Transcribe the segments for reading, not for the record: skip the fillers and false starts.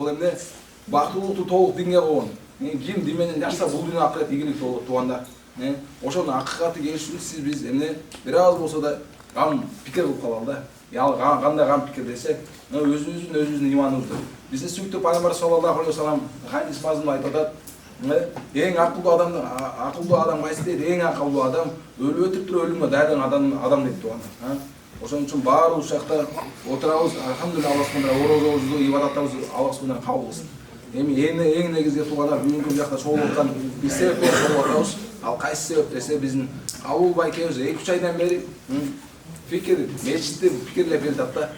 Бул эмне бактылуулукту толук динге койгон. Ким дин менен жашаса бул дүйнө акырет ийгилик болот туугандар. Ошонун акыйкаты келиш үчүн сиз биз эмне бир аз болсо да гам пикир кылып калалы да. Кандай гам пикир десек, өзүбүздүн иманыбызды. Бизде сүйүктүү пайгамбар саллаллаху алейхи вассалам хадис мазмунда айтып атат. Эң акылдуу адам кайсы дейт? Эң акылдуу адам өтүп туруп өлүмгө даярданган адам дейт туугандар. Ошон үчүн баарыбыз ушакта отурабыз, алхамдулилlah, Аллах субхана орозобузду, ибадаттарыбызды Аллах субхана кабыл кылсын. Эми эң негизги туугандар бүгүнкү жакта чогулуп аткан биз себеп менен чогулуп атабыз. Ал кайсы себеп десе, биздин Абул байкебиз 2-3 айдан бери фикир, мечитти пикирлеп келатат да.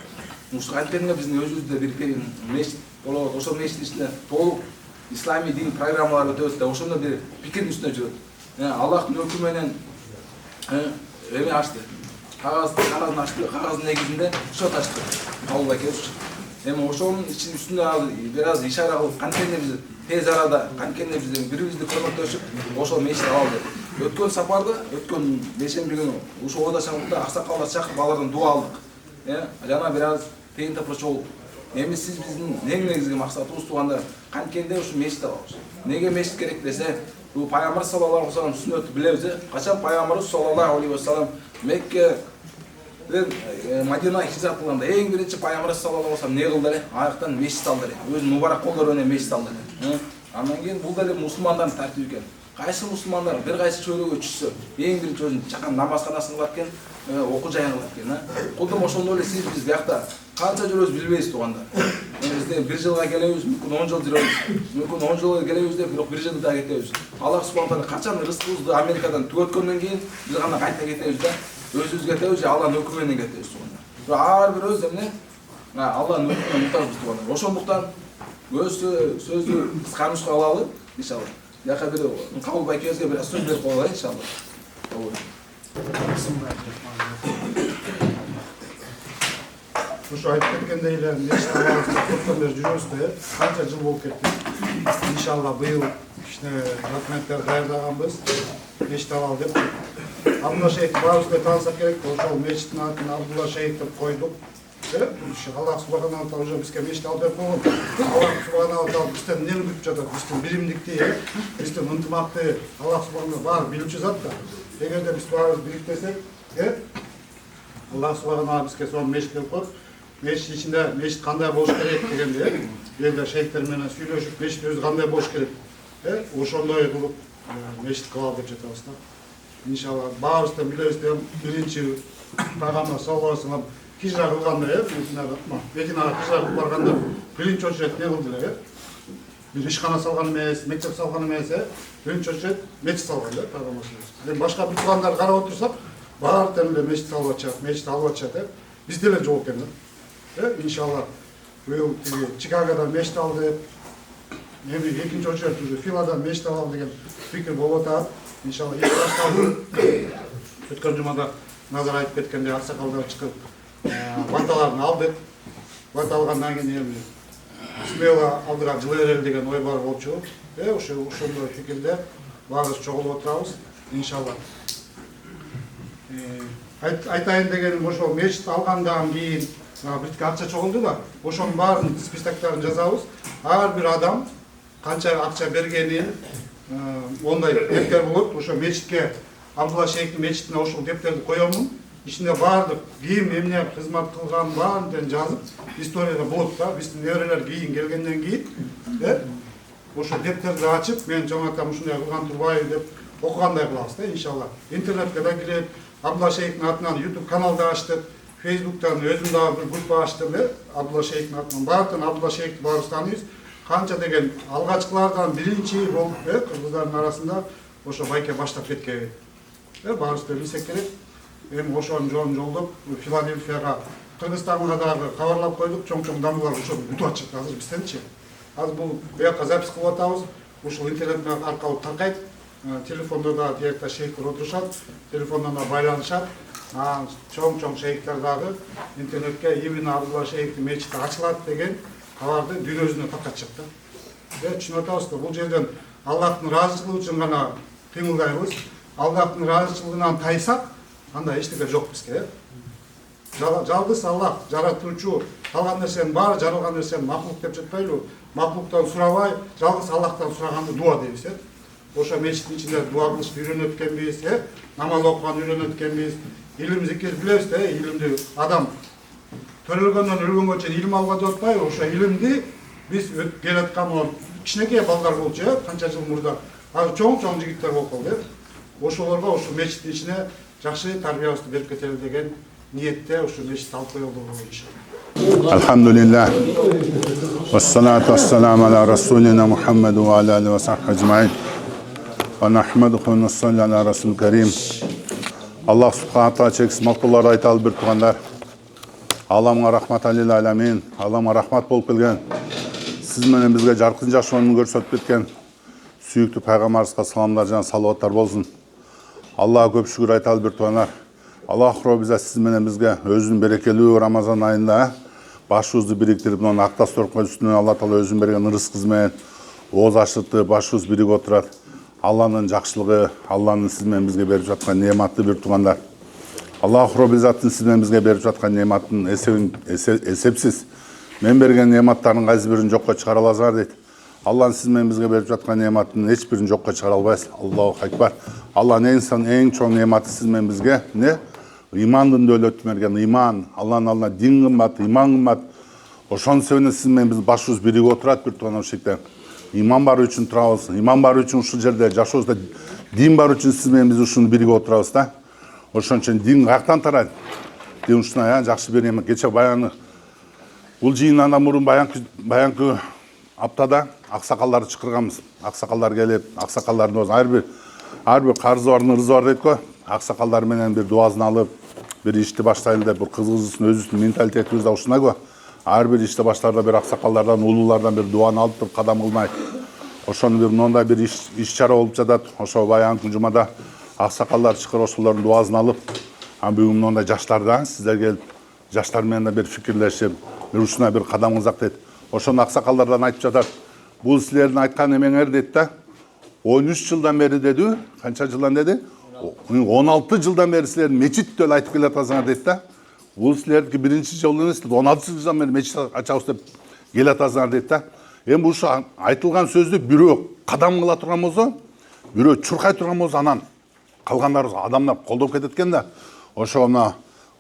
Ушул антенге биздин өзүбүздө бир мечит болот. Ошол мечиттин ичинде толук ислами дин программалар өтөбүз да, ошондо бир пикирдин үстүнө жүрөт. Аллахтын өкүмү менен эме ачты. Кагаздын ачты, кагаздын негизинде счет ачты. Абул байкебиз. Эми ошонун үстүндө бир аз ишара кылып, канткенде биз тез арада, канткенде биз бири-бирибизди көрмөктөшүп, ошол мечит алалы. Өткөн сапарда, өткөн бейшемби күнү ушул ойда чаңдыкта аксакалдар чакырып алардан дуа алдык. Жана бир аз тегин тапыр чогулуп. Эми сиз биздин эң негизги максатыбыз туугандар, канткенде ушу мечит алабыз. Неге мечит керек десе, бул пайгамбар саллаллаху алейхи вассалам сүннөтү билебиз. Качан пайгамбарыбыз саллаллаху алейхи вассалам Мекке Мадина хижрат кылганда эң биринчи пайгамбар саллаллаху алейхи вассалам не кылды эле? Аяктан мечит салды эле. Өзүнүн мубарак колдору менен мечит салды эле. Андан кийин бул деле мусулмандардын тартиби экен. Кайсы мусулмандар бир кайсы чөйрөгө түшсө, эң биринчи өзүнүн чакан намазканасын кылат экен, окуу жайын кылат экен. Кулдум ошондой эле сиз биз биякта канча жүрөбүз билбейбиз туугандар. Бизде бир жылга келебиз, мүмкүн 10 жыл жүрөбүз. Мүмкүн 10 жылга келебиз деп, бирок бир жылда кетебиз. Аллах субхана качан рызкыбызды Америкадан түгөткөндөн кийин биз гана кайта кетебиз да. Өзүбүз кетебиз же Аллахтын өкүмү менен кетебиз туугандар. Ар бир өз эмне Аллахтын өкүмүнө муктажбыз туугандар. Ошондуктан өз сөздү кыска нуска алалы иншалла. Яка бир Абул байкебизге бир сөз берип коелу иншалла. Ушу айтып кеткендей эле мечит алабызда көптөн бери жүрөбүз да, канча жыл болуп кетти. Иншалла быйыл кичине документтер даярдаганбыз, мечит алалы деп. Абдулла шейх баарыбызга таанысак керек, ошол мечиттин атын Абдулла шейх деп койдук. Аллах субхана ва таала уже бизге мечит алып берип койгон. Аллах субхана ва таала бизден эмнени күтүп жатат? Биздин биримдикти, биздин ынтымакты Аллах субхана баары билүүчү зат да. Эгерде биз баарыбыз бириктесек, Аллах субхана ва бизге сонун мечит берип коет. Мечит ичинде мечит кандай болуш керек дегенде, элде шейхтер менен сүйлөшүп, мечит өзү кандай болуш керек, ошондой кылып мечит кылалы деп жатабыз да. Иншалла баарыбыздан билебиз да, биринчи пайгамбар саллаллаху алейхи вассалам хижра кылганда, Мединага хижра кылып барганда биринчи очередь не кылды эле? Бир ишкана салган эмес, мектеп салган эмес, биринчи очередь мечит салган да пайгамбар саллаллаху алейхи вассалам. Башка бир туугандар карап отурсак, баардыгы эле мечит салып атышат, мечит алып атышат, бизде эле жок экен да. Иншалла быйыл Чикагода мечит алды, эми экинчи очередь уже Филадан мечит алалы деген пикир болуп атат. Иншалла эки башталды. Өткөн жумада Назар айтып кеткендей аксакалдар чыгып баталарын алдык. Бата алгандан кийин эми смело алдыга жылы берели деген ой бар болчу. Ошондой пикирде баарыбыз чогулуп отурабыз. Иншалла. Айтайын дегеним ошол мечит алгандан кийин бир акча чогулду да. Ошонун баарын списоктарын жазабыз. Ар бир адам канча акча бергенин ондай дептер болот. Ошо мечитке Абдулла шейхтин мечитине ошол дептерди коёмун. Ичинде баардык ким эмне кызмат кылган баарын жазып, историяда болот да. Биздин неберелер кийин келгенден кийин, ошо дептерди ачып, мен жоңотам ушундай кылган турбайбы деп окугандай кылабыз да, иншалла. Интернетке да кирип, Абдулла шейхтин атынан YouTube каналды ачтык, Facebooктан өзүм дагы бир группа ачтым, Абдулла шейхтин атынан. Баардыгын Абдулла шейхти баарыбыз тааныйбыз. Канча деген алгачкылардан биринчи болуп, кыргыздардын арасында ошо байке баштап кеткен. Баарыбыз да билсек керек. Эми ошонун жолун жолдоп Филадельфияга, Кыргызстанга дагы кабарлап койдук. Чоң-чоң дамбылар ошону күтүп атышат азыр бизденчи. Азыр бул буяка запись кылып атабыз. Ушул интернет аркылуу таркайт. Телефондо да диякта шейхтер отурушат, телефондон да байланышат. Чоң-чоң шейхтер дагы интернетке именно Абдулла шейхтин мечити ачылат деген кабарды дүйнө жүзүнө таркатышат да. Түшүнүп атабыз да, бул жерден Аллахтын ыраазычылыгы үчүн гана кыймылдайбыз. Аллахтын ыраазычылыгынан тайсак, анда эчтеке жок бизге. Жалгыз Аллах жаратуучу калган нерсенин баары жаралган нерсени макулук деп жатпайлыбы? Макулуктан сурабай, жалгыз Аллахтан сураганды дуа дейбиз, Ошо мечиттин ичинде дуа кылышты үйрөнөт экенбиз, намаз окуганды үйрөнөт экенбиз. Илим зикир билебиз, илимди адам төрөлгөндөн өлгөнгө чейин илим алга деп атпайбы? Ошо илимди биз келаткан кичинекей балдар болчу, канча жыл мурда. Азыр чоң жигиттер болуп калды. Ошолорго ошо мечиттин ичине жакшы тарбиябызды берип кетели деген ниетте ошо мечитти алып коелу иншалла. Elhamdülillah. Vessalatu vesselamu ala Rasulina Muhammed ve ala alihi ve sahbihi ecmaîn. Ve nahmeduhu ve nusalli ala Rasul Kerim. Allah subhanahu wa ta'ala çeksiz maqtullar aytalı bir tuğanlar. Allah'ıma rahmat alil alamin. Allah'ıma rahmat bolup kelgen. Siz menen bizge jarkın jашоону көрсөтүп кеткен сүйүктүү пайгамбарыбызга саламдар жана салаваттар болсун. Аллага көп шүгүр айталы bir tuğanlar. Allah bize siz menen bizge özünün berekeli Ramazan ayında başımızı biriktirip onu aktas torkma üstüne Allah Teala özün bergen rızkı menен oğuz açtırdı başımız birigi oturat. Allah'ın jakşılığı, Allah'ın siz menen bizge berip жаткан nematlı bir tuğanlar. Allah bizattın siz menen bizge berip жаткан nematın esepsiz. Men bergen nematların qayсы birini jokko çıkara alasыңар дейт. Allah'ın siz menen bizge berip жаткан nematın hiç birini jokko çıkara alбайсыз. Allahu Ekber. Allah'ın en çoğun nematı siz menen bizge ne? İmandın dövlötü mergen, iman, Allah'ın Allah'ına din kımmat, iman kımmat. Oşon sebebine siz men biz başımız birigi oturat bir tuğan o şekilde. İman barı üçün turabız, iman barı üçün uşul jerde, jaşoğuzda din barı üçün siz men biz uşunu birigi oturabız da. Oşon için din kayaktan taraydı. Din uşuna ya, jakşı bir yemek. Geçe bayanı, bul jıyınlardan murun bayankı aptada aksakalları çıkırganmız. Aksakallar gelip, aksakalların oz, her bir karzı var, rızı var deyip koy. Aksakallar menen bir duasını alıp, bir işti başlaydı da bir kızgızısın özüsün mentaliteti uşuna koy. Her bir işti başlarda bir aksakallardan, ululardan bir duanı alıp bir kadam kılmayı. Oşonu bir nonda bir iş çara olup jadat. Oşo bayankı cumada aksakallar çıkır oşuların duasını alıp, bugün nonda jaşlardan sizler gelip, jaşlar menen bir fikirleşip, bir uşuna bir kadam kılzak deydi. Oşonu aksakallardan ayıp jadat. Bu sizlerin aytkan emeğer deydi da, 13 yıldan beri dedi, kança yıldan dedi? 16 yıldan beri sizlerin meçit öyle aytıp gel atasыңар deydi da. Bu sizlerdeki birinci yolunu 16 yıldan beri meçit açağız deyip gel atasыңар deydi da. Hem bu şu aytılgan sözde biri kadam kıla turgan bolsa, biri çurkay turgan bolsa anan kalganlar adamlar koldoп кететкен да. Ошо мына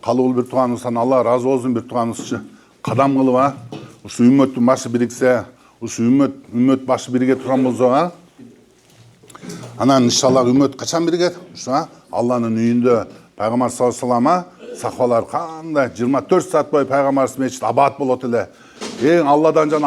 калуу bir туганыбыздан Allah разы болсун bir туганыбызчы kadam кылып ушу үммөттүн башы бириксе, ушу үммөт башы бириге турган болсо, anan inşallah ümmet kaçan biriget? Allah'ın üyünde Peygamber sallallahu aleyhi ve sellem'e sahvalar kanda 24 saat boyu Peygamber meçit abat bolot ele. Allah'dan can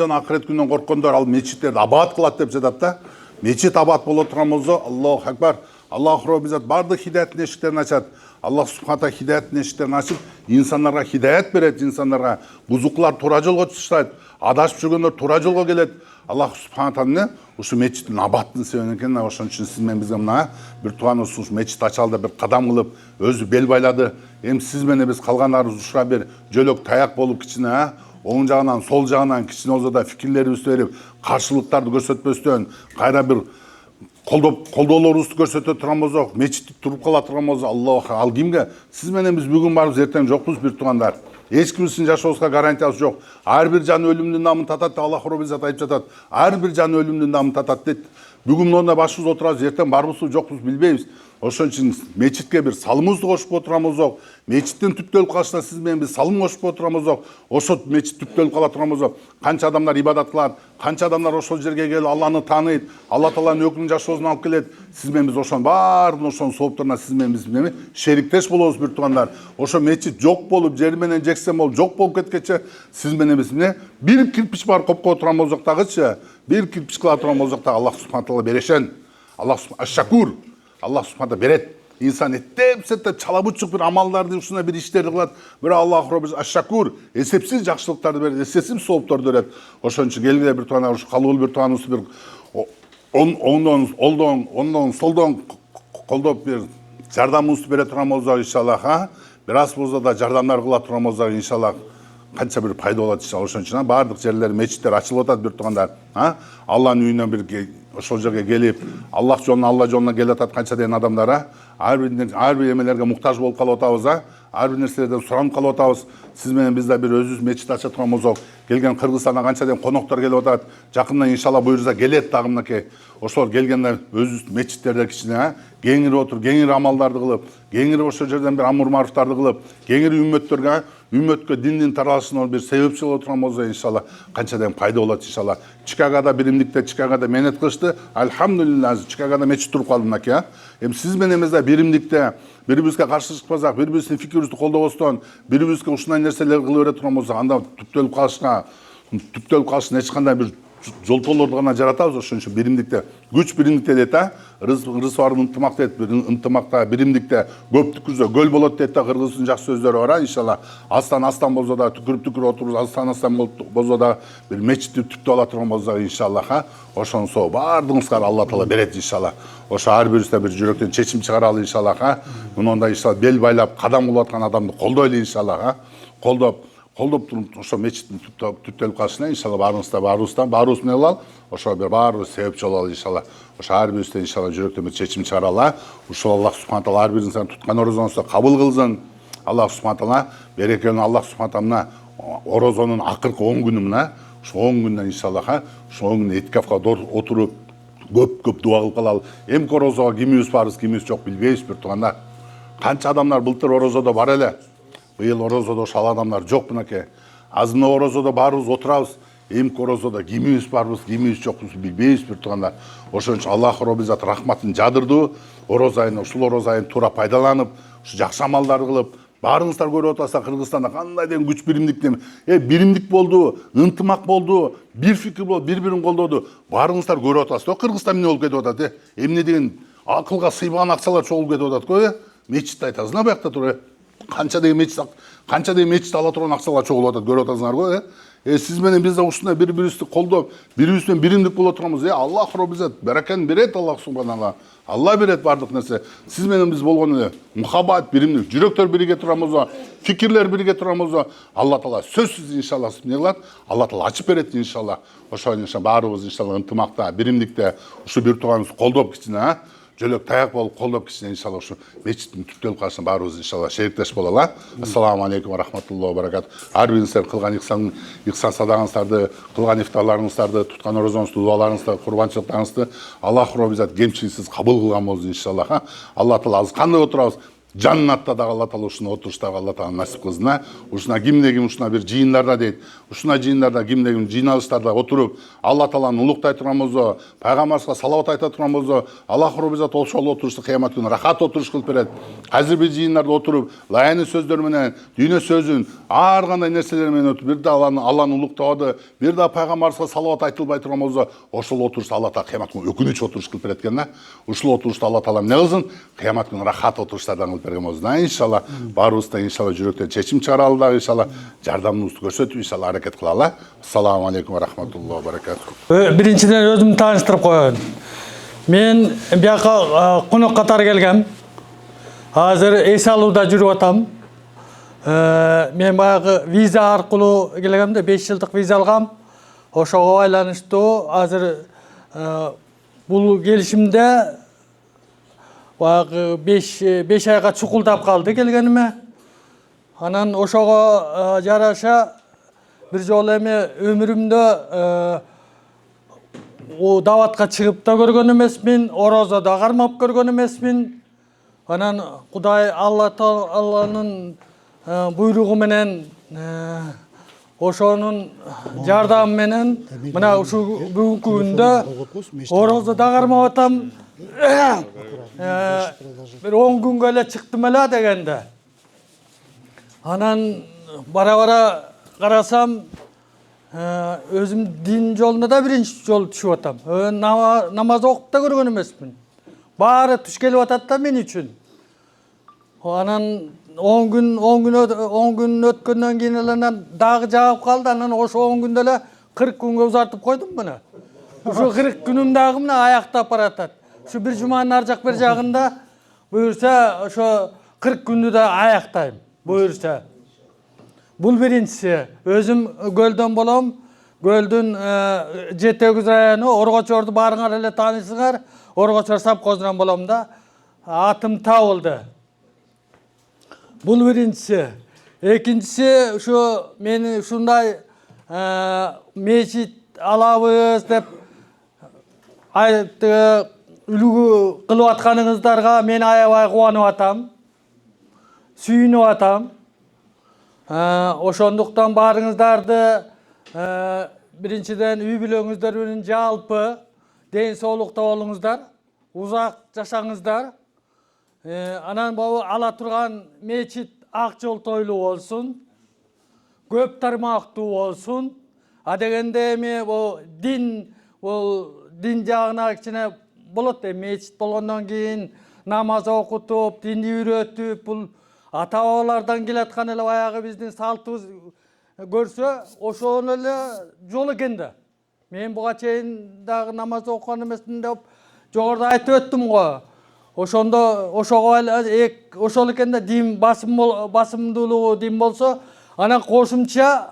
ahiret günden korkkonlar al meçitlerdi abat kılat dep жатат da. Meçit abat bolot turgan bolsa Allahu Ekber. Allah bizat bardıq hidayetin eşiklerini açat. Allah subhanahu wa hidayetin eşiklerini açıp insanlara hidayet beret, insanlara buzuklar tura jolgo çıkıştaydı. Adaşıp жүргөндөр тура жолго келет. Allah subhanahu wa taala ушу мечиттин абаттын себебинен экен. Ошон үчүн сиз менен бизге мына бир тууганыбыз ушу мечит ачалды бир кадам кылып, өзү бел байлады. Эми сиз менен биз калгандарыбыз ушуга бир жөлөк таяк болуп кичине, оң жагынан, сол жагынан кичине болсо да фикирлерибизди берип, каршылыктарды көрсөтпөстөн, кайра бир колдоолорубузду көрсөтө турган болсок, мечитти туруп кала турган болсо, Аллах ал кимге? Сиз менен биз бүгүн барбыз, эртең жокпуз бир туугандар. Эч кимдин жашоосуна гарантиясы жок. Ар бир жан өлүмдүн намын татат, Аллах Раббизат айтып жатат. Ар бир жан өлүмдүн намын татат дейт. Бүгүн монда башыбыз отурабыз, эртең барбызбы, жокпуз билбейбиз. Ошон үчүн мечитке бир салымыбызды кошуп отурган болсок, мечиттин түптөлүп калышына сиз менен биз салым кошуп отурган болсок, ошо мечит түптөлүп кала турган болсо, канча адамдар ибадат кылат, канча адамдар ошол жерге келип Алланы тааныйт, Алла Тааланын өкүмүн жашоосун алып келет. Сиз менен биз ошонун баарын ошонун сооптуруна сиз менен биз шериктеш болобуз бир туугандар. Ошо мечит жок болуп, жер менен жексен болуп, жок болуп кеткенче сиз менен биз бир кирпич бар копко отурган болсок дагычы, бир кирпич кыла турган болсок да Аллах субхана таала берешен. Аллах аш-шакур. Allah subhanahu wa beret. İnsan ettep çalabıçık bir amallardı, uşuna bir işleri kılat. Bir Allah Rabbimiz aş-şakur. Esepsiz jakşılıklardı verir, esepsiz soğuplardı verir. Oşun için gelgide bir tuğana, kalıbıl bir tuğanısı bir ondan soldan koldop bir jardamımızı bere turan olacak inşallah. Ha? Biraz bozda da jardamlar kıla turan olacak inşallah. Kança bir payda olacak inşallah. Oşun için bardık yerler, meçitler açılıp otadı bir tuğanlar. Allah'ın üyünden bir ошол жерге келип Аллах жолуна келип атат канча адамдар, ар бир эмелерге муктаж болуп калып атабыз, ар бир нерселерден суранып калып атабыз. Сиз менен биз да бир өзүбүз мечит ача турган болсок, келген Кыргызстандан канча коноктор келип атат. Жакында иншалла буюрса келет дагы мынакей. Ошол келгенде өзүбүз мечиттерде кичине кеңири отуруп, кеңири амалдарды кылып, кеңири ошол жерден бир амур маруфтарды кылып, кеңири үммөткө диндин таралышына бир себепчи боло турган болсо иншалла канчадан пайда болот иншалла. Чикагода биримдикте Чикагода менет кылышты. Альхамдулилlah, Чикагода мечит туруп калды мынакей. Эми сиз менен биз да биримдикте бири-бирибизге каршы чыкпасак, бири-бирибиздин фикирибизди колдобостон, бири-бирибизге ушундай нерселер кыла бере турган болсок, анда түптөлүп калышына эч кандай бир жолтоолорду гана жаратабыз. Ошон үчүн биримдикте, күч биримдикте дейт, рызык бар ынтымак дейт, ынтымакта биримдикте көптүкүздө көл болот дейт да, кыргыздын жакшы сөздөрү бар, иншалла. Астан болсо да түкүрүп отурубуз, астан болсо да бир мечитти түптөп ала турган болсок иншалла, ошонсо баардыгыңызга Алла Таала берет иншалла. Ошо ар бирибизде бир жүрөктөн чечим чыгаралы иншалла. Мындай иншалла бел байлап кадам кылып аткан адамды колдойлу иншалла. Колдоп туруп ошо мечиттин түптөлүп калышына иншалла баарыбыз менен кылалы. Ошо бир баарыбыз себепчи бололу иншалла. Ошо ар бирибизде иншалла жүрөктөн бир чечим чыгаралы. Ушул Аллах субхана таала ар бириңиздин туткан орозоңузду кабыл кылсын. Аллах субхана таала берекелүү Аллах субхана таала орозонун акыркы 10 күнү мына, ошо 10 күндөн иншалла, ошо 10 күн иткафка отуруп көп дуа кылып калалы. Эмки орозого кимибиз барбыз, кимибиз жок билбейбиз бир туугандар. Канча адамдар былтыр орозодо бар эле. Быйыл орозодо ошол адамдар жок мынакей. Азыр орозодо баарыбыз отурабыз. Эмки орозодо кимибиз барбыз, кимибиз жокпуз билбейбиз бир туугандар. Ошон үчүн Аллах Роббизат рахматын жадырды. Ушул ороз айын туура пайдаланып, ушу жакшы амалдарды кылып, баарыңыздар көрүп атасыздар Кыргызстанда кандай деген күч биримдик болду, ынтымак болду, бир фикир болду, бири-бирин колдоду. Баарыңыздар көрүп атасыздар. Кыргызстан эмне болуп кетип атат, эмне деген акылга сыйбаган акчалар чогулуп кетип атат го, мечитти айтасыздар буякта туруп. Канча деген мечит ала турган акчалар чогулуп атат, көрүп атасыңар го. Сиз менен биз да ушундай бири-бирибизди колдоп, бири-бирибиз менен биримдик боло турганбыз. Аллах Роббизат бараканы берет, Аллах субханалла. Алла берет бардык нерсе. Сиз менен биз болгон эле мухаббат, биримдик, жүрөктөр бирге турган болсо, фикирлер бирге турган болсо, Алла Таала сөзсүз иншалла эмне кылат? Алла Таала ачып берет иншалла. Ошо иншалла баарыбыз иншалла ынтымакта, биримдикте ушу бир тууганыбызды колдоп кичине, жөлөк таяк болуп колдоп кичине иншалла ушу мечиттин түптөлүп калышына баарыбыз иншалла шериктеш бололу. Ассаламу алейкум ва рахматуллахи ва баракату. Ар бириңиздер кылган ихсан садагаңыздарды, кылган ифтарларыңыздарды, туткан орозоңузду, дуаларыңызды, курбанчылыктарыңызды Аллах Роббизат кемчиликсиз кабыл кылган болсун иншалла. Алла Таала азыр кандай отурабыз? Жаннатта да Алла Таала ушуну отуруштарга Алла Таала насип кылсын. Ушуна кимде-ким ушуна бир жыйындарда дейт. Ушуна жыйындарда кимде-ким жыйналыштарда отуруп, Алла Тааланы улуктай турган болсо, пайгамбарыбызга салават айта турган болсо, Аллах Роббизат ошол отурушту кыямат күнү рахат отуруш кылып берет. Азыр бир жыйындарда отуруп, лайыны сөздөр менен, дүйнө сөзүн, ар кандай нерселер менен отуруп, бир да Алланы улуктабады, бир да пайгамбарыбызга салават айтылбай турган болсо, ошол отурушта Алла Таала кыямат күнү өкүнүч отуруш кылып берет экен да. Ушул отурушта Алла Таала эмне кылсын? Кыямат күнү рахат отуруштардан берген болсун. Иншалла баарыбыз да иншалла жүрөктөн чечим чыгаралы да иншалла жардамыбызды көрсөтүп иншалла аракет кылалы. Ассаламу алейкум ва рахматуллахи ва баракату. Биринчиден өзүмдү тааныштырып коеюн. Мен бияка конок катары келгем. Азыр эс алууда жүрүп атам. Мен баягы виза аркылуу келгемде 5 жылдык виза алгам. Ошого байланыштуу азыр бул келишимде баягы 5 айга чукулдап калды келгениме. Анан ошого жараша бир жолу эми өмүрүмдө о даватка чыгып да көргөн эмесмин, орозодо кармап көргөн эмесмин. Анан Кудай Алла Тааланын буйругу менен ошонун жардамы менен мына ушул бүгүнкү күндө орозодо кармап атам. Bir 10 күнгө эле чыктым эле дегенде. Анан бара карасам өзүм дин жолуна да биринчи жолу түшүп атам. Намаз окуп да көргөн эмесмин. Баары туш келип атат да мен үчүн. Анан 10 күн өткөндөн кийин эле дагы жагып калды. Анан ошо 10 күндө эле 40 күнгө узартып койдум мына. Ошо 40 күнүм дагы мына аяктап баратат. Şu bir cumanın arcak bir jağında buyursa şu 40 günü de ayaktayım buyursa. Bul birincisi özüm gölden bolam Gölдүн жетегиз району Оргочорду баарыңар эле таанысыңар. Оргочор совхозунан болом да. Атым табылды. Бул биринчиси. Экинчиси ушу мени ушундай мечит алабыз деп үлгү кылып атканыңыздарга мен аябай кубанып атам. Сүйүнүп атам. Ошондуктан баарыңыздарды биринчиден үй бүлөңүздөр менен жалпы ден соолукта болуңуздар, узак жашаңыздар. Анан бул ала турган мечит ак жол тойлуу болсун, көп тармактуу болсун. Дегенде эми бул дин жагына кичине болот. Мечит болгондон кийин намаз окутуп, динди үйрөтүп, бул ата-бабалардан келаткан эле баягы биздин салтыбыз көрсө, ошону эле жол экен да. Мен буга чейин дагы намаз окуган эмесмин деп жогоруда айтып өттүм го. Ошондо ошого ошол экен да, дин басымдуулугу дин болсо, анан кошумча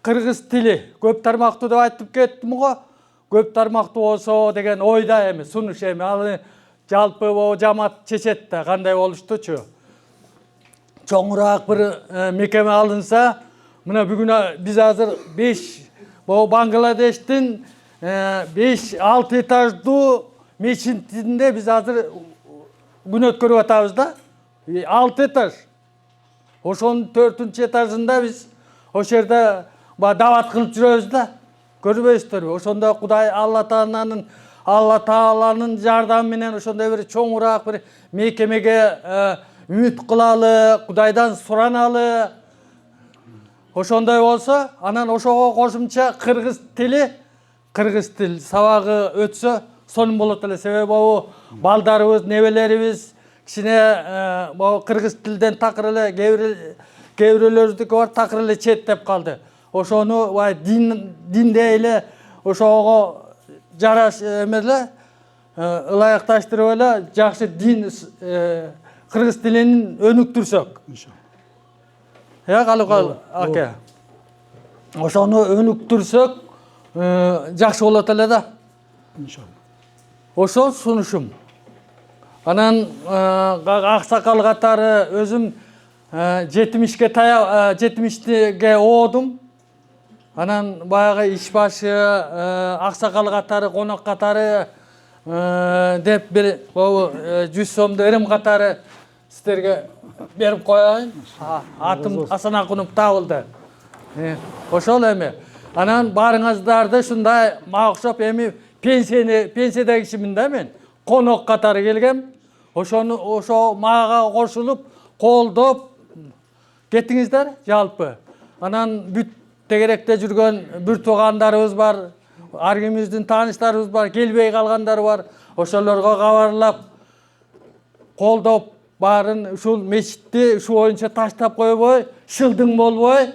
кыргыз тили көп тармактуу деп айтып кеттим го. Көп тармактуу болсо деген ойда эми, сунуш эми. Ал жалпы жамаат чечет да кандай болуштучу. Чоңураак бир мекеме алынса, мына бүгүн биз азыр 5 Бангладештин 5-6 этаждуу мечитинде биз азыр күн өткөрүп атабыз да. 6 этаж. Ошонун 4-чү этажында биз ошол жерде дават кылып жүрөбүз да. Көрбөйсүздөрбү? Ошондо Кудай Алла Тааланын жардамы менен ошондой бир чоңураак бир мекемеге үмүт кылалы, Кудайдан сураналы. Ошондой болсо, анан ошого кошумча кыргыз тил сабагы өтсө, сонун болот эле. Себеби бул балдарыбыз, небелерибиз кичине кыргыз тилден такыр эле кейбирлөрүздүкү бар, такыр эле четтеп калды. Ошону динде эле ошого жараш эмеле ылайыкташтырып эле жакшы дин кыргыз тилин өнүктүрсөк. Калыкал аке. Ошону өнүктүрсөк жакшы болот эле да. Ошол сунушум. Анан аксакал катары өзүм 70-ге оодум. Анан баягы иш башы, аксакал катары, конок катары деп бир 100 сомду эрим катары сиздерге берип коеюн. Атым Асан Акунов табылды. Ошол эми. Анан баарыңыздарды ушундай мага окшоп эми пенсияда кишимин да мен. Конок катары келгем. Ошо мага кошулуп, колдоп кеттиңиздер жалпы. Анан бүт тегеректе жүргөн бүр туугандарыбыз бар, ар кимибиздин тааныштарыбыз бар, келбей калгандар бар. Ошолорго кабарлап, колдоп баарын ушул мечитти ушу боюнча таштап койбой, шылдың болбой,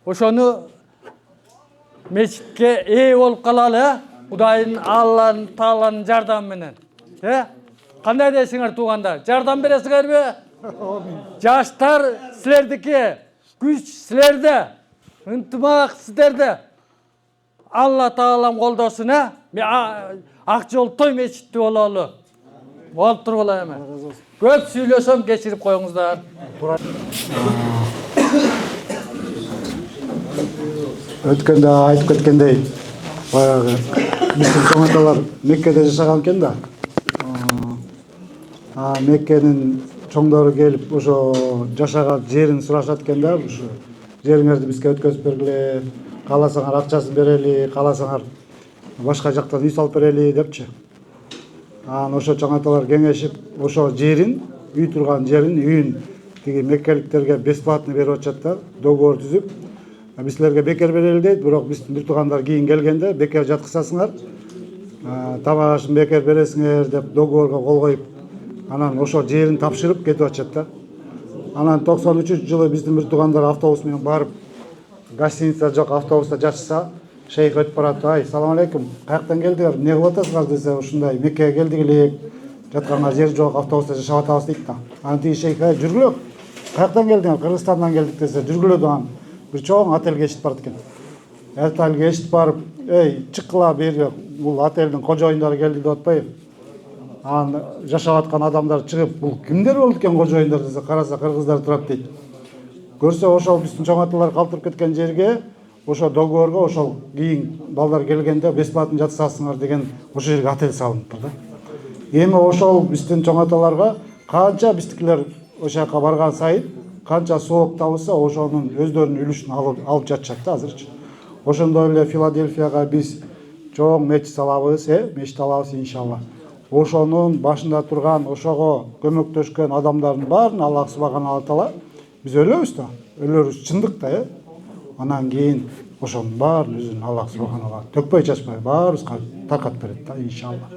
ошону мечитке ээ болуп калалы, Кудайдын Алланын Тааланын жардамы менен. Кандай дейсиңер туугандар? Жардам бересиңерби? Жаштар силердики, күч силерде, ынтымак сиздерде. Алла Таалам колдосун, ак жол той мечитти бололу. Болуп тургула эми. Көп сүйлөсөм кечирип коюңуздар. Өткөндө айтып кеткендей, баягы биздин чоңотолор Меккеде жашаган экен да. Меккенин чоңдору келип ошо жашаган жерин сурашат экен да. Ушу жериңерди бизге өткөзүп бергиле, кааласаңар акчасын берели, кааласаңар башка жактан үй салып берели депчи. Ошо чоңотолор кеңешип, ошо жерин, үй турган жерин, үйүн тиги меккеликтерге бесплатно берип атышат да, договор түзүп. Биз силерге бекер берели дейт, бирок биздин бир туугандар кийин келгенде бекер жаткызасыңар, тамак ашын бекер бересиңер деп договорго кол коюп, анан ошо жерин тапшырып кетип атышат да. Анан 93-жылы биздин бир туугандар автобус менен барып, гостиница жок, автобуста жатышса, шейх өтүп барат, ай, салам алейкум, каяктан келдиңер, эмне кылып атасыңар десе, ушундай Меккеге келдик элек, жатканга жер жок, автобуста жашап атабыз дейт да. Анан тиги шейх, жүргүлө, каяктан келдиңер, Кыргызстандан келдик десе, жүргүлө даган бир чоң отелге ичип барат экен. эрталге эшитип барып, ey чыккыла бери бул отелдин кожоюндары келди деп атпайбы. Анан жашап аткан адамдар чыгып, бул кимдер болду экен кожоюндар десе, караса кыргыздар турат дейт. Көрсө ошол биздин чоң аталар калтырып кеткен жерге, ошо договорго ошол кийин балдар келгенде бесплатно жатсасыңар деген ошол жерге отель салыныптыр да. Эми ошол биздин чоң аталарга канча биздикилер ошол жака барган сайын канча сооп табылса, ошонун өздөрүнүн үлүшүн алып жатышат да азырчы. Ошондой эле Филадельфияга биз чоң мечит салабыз, мечит алабыз иншалла. Ошонун башында турган, ошого көмөктөшкөн адамдардын баарын Аллах субхана ва таала биз өлөбүз да, өлөрүбүз чындык да, анан кийин ошонун баарын өзүн Аллах субхана ва таала төкпөй чачпай баарыбызга таркатып берет да иншалла.